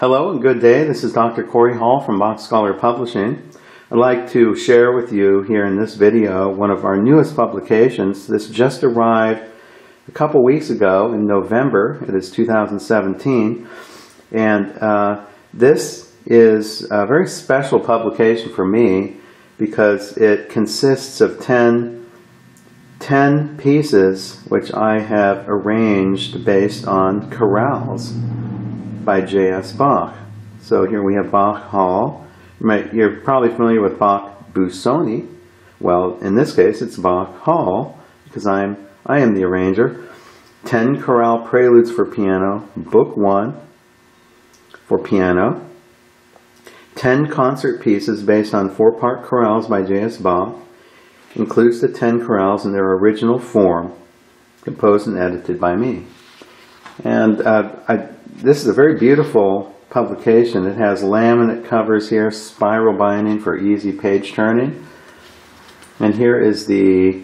Hello and good day. This is Dr. Chorale from BachScholar Publishing. I'd like to share with you here in this video one of our newest publications. This just arrived a couple weeks ago in November. It is 2017. And this is a very special publication for me because it consists of 10 pieces which I have arranged based on chorales by J.S. Bach. So here we have BACH-HALL. You're probably familiar with Bach Busoni. Well, in this case it's BACH-HALL because I am the arranger. 10 chorale preludes for piano, book 1 for piano. 10 concert pieces based on 4-part chorales by J.S. Bach. Includes the 10 chorales in their original form, composed and edited by me. And this is a very beautiful publication. It has laminate covers here, spiral binding for easy page turning. And here is the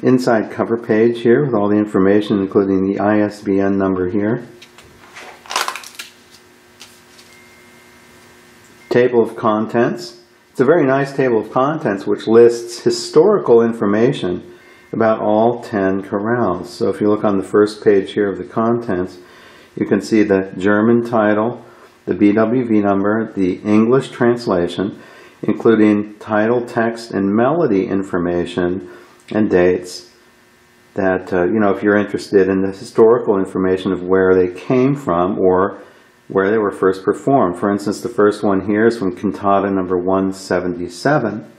inside cover page here with all the information, including the ISBN number here. Table of contents. It's a very nice table of contents which lists historical information about all 10 chorales. So if you look on the first page here of the contents, you can see the German title, the BWV number, the English translation, including title, text, and melody information and dates that, if you're interested in the historical information of where they came from or where they were first performed. For instance, the first one here is from Cantata number 177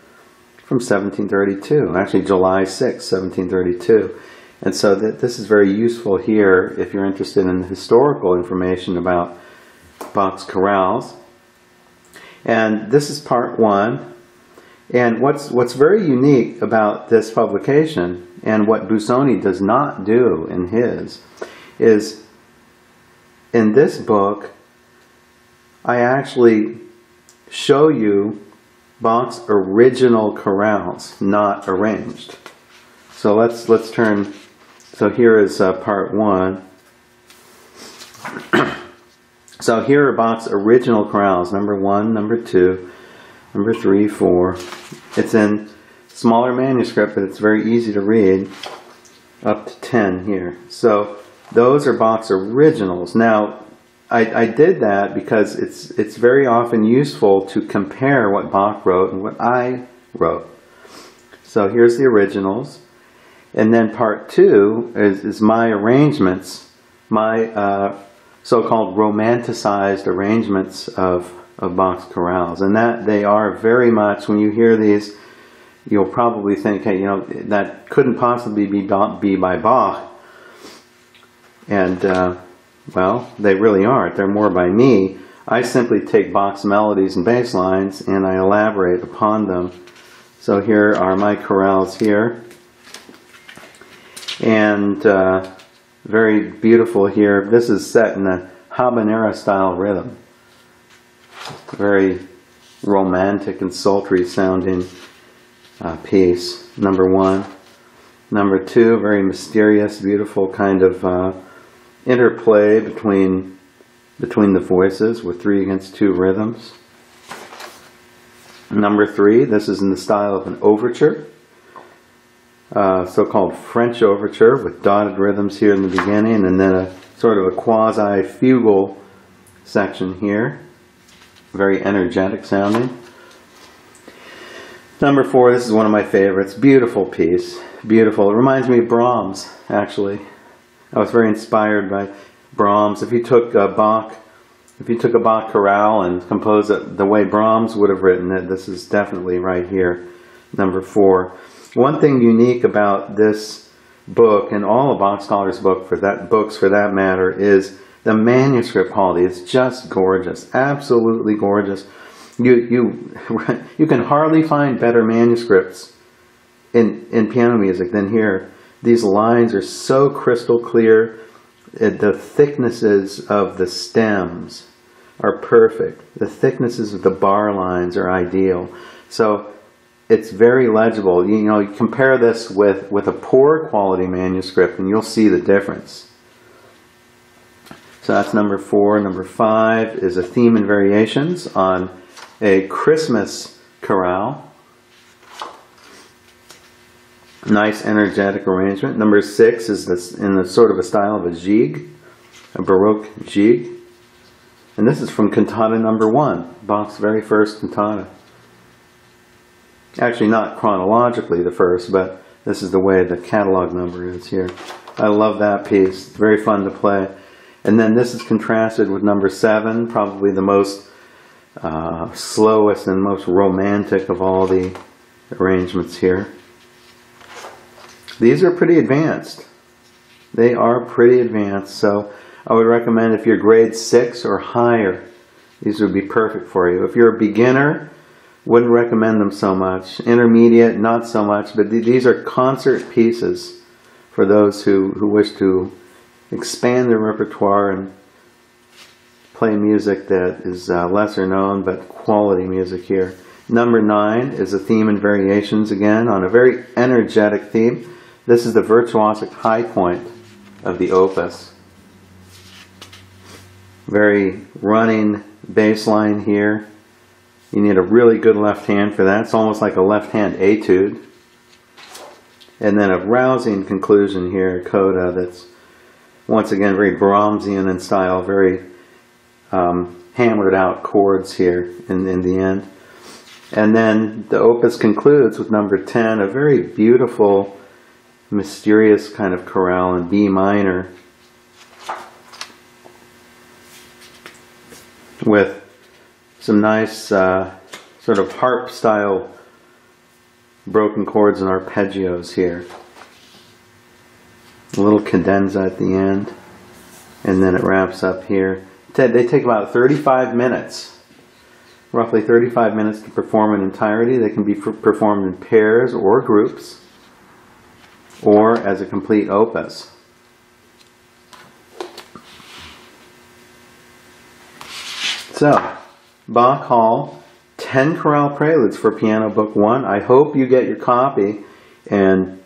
from 1732, actually July 6, 1732. And so this is very useful here if you're interested in the historical information about Bach's chorales. And this is part 1. And what's very unique about this publication, and what Busoni does not do in his, is in this book I actually show you Bach's original chorales, not arranged. So let's turn. So here is part 1. So here are Bach's original chorales, number 1, number 2, number 3, 4. It's in smaller manuscript, but it's very easy to read, up to 10 here. So those are Bach's originals. Now, I did that because it's very often useful to compare what Bach wrote and what I wrote. So here's the originals. And then part 2 is my arrangements, my so-called romanticized arrangements of Bach's chorales. And that they are very much, when you hear these, you'll probably think, hey, that couldn't possibly be by Bach. And, well, they really aren't. They're more by me. I simply take Bach's melodies and bass lines and I elaborate upon them. So here are my chorales here. And very beautiful here. This is set in a habanera style rhythm. Very romantic and sultry sounding piece. Number 1. Number 2, very mysterious, beautiful kind of interplay between the voices with 3 against 2 rhythms. Number 3, this is in the style of an overture. So-called French overture with dotted rhythms here in the beginning and then a sort of a quasi-fugal section here. Very energetic sounding. Number 4, this is one of my favorites. Beautiful piece. Beautiful. It reminds me of Brahms, actually. I was very inspired by Brahms. If you took a Bach chorale and composed it the way Brahms would have written it, this is definitely right here. Number 4. One thing unique about this book and all of BachScholar's books for that matter is the manuscript quality. It's just gorgeous, absolutely gorgeous. You can hardly find better manuscripts in piano music than here. These lines are so crystal clear. The thicknesses of the stems are perfect. The thicknesses of the bar lines are ideal. So it's very legible. You compare this with a poor quality manuscript and you'll see the difference. So that's number 4. Number 5 is a theme and variations on a Christmas chorale. Nice energetic arrangement. Number 6 is this in the sort of a style of a gigue, a Baroque gigue. And this is from cantata number 1, Bach's very first cantata. Actually not chronologically the first, but this is the way the catalog number is here. I love that piece. It's very fun to play. And then this is contrasted with number 7, probably the most slowest and most romantic of all the arrangements here. These are pretty advanced. They are pretty advanced, so I would recommend if you're grade 6 or higher, these would be perfect for you. If you're a beginner, wouldn't recommend them so much. Intermediate, not so much, but these are concert pieces for those who wish to expand their repertoire and play music that is lesser known, but quality music here. Number 9 is a theme and variations again on a very energetic theme. This is the virtuosic high point of the opus. Very running bass line here. You need a really good left hand for that. It's almost like a left hand etude. And then a rousing conclusion here, a coda that's once again very Brahmsian in style, very hammered out chords here in the end. And then the opus concludes with number 10, a very beautiful, mysterious kind of chorale in B minor with some nice sort of harp style broken chords and arpeggios here. A little cadenza at the end, and then it wraps up here. They take about 35 minutes, roughly 35 minutes to perform in entirety. They can be performed in pairs or groups, or as a complete opus. So, BACH-HALL, 10 chorale preludes for piano book 1. I hope you get your copy and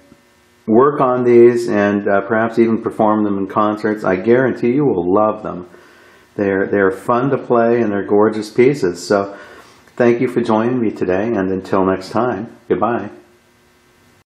work on these and perhaps even perform them in concerts. I guarantee you will love them. They're fun to play and they're gorgeous pieces. So thank you for joining me today, and until next time, goodbye.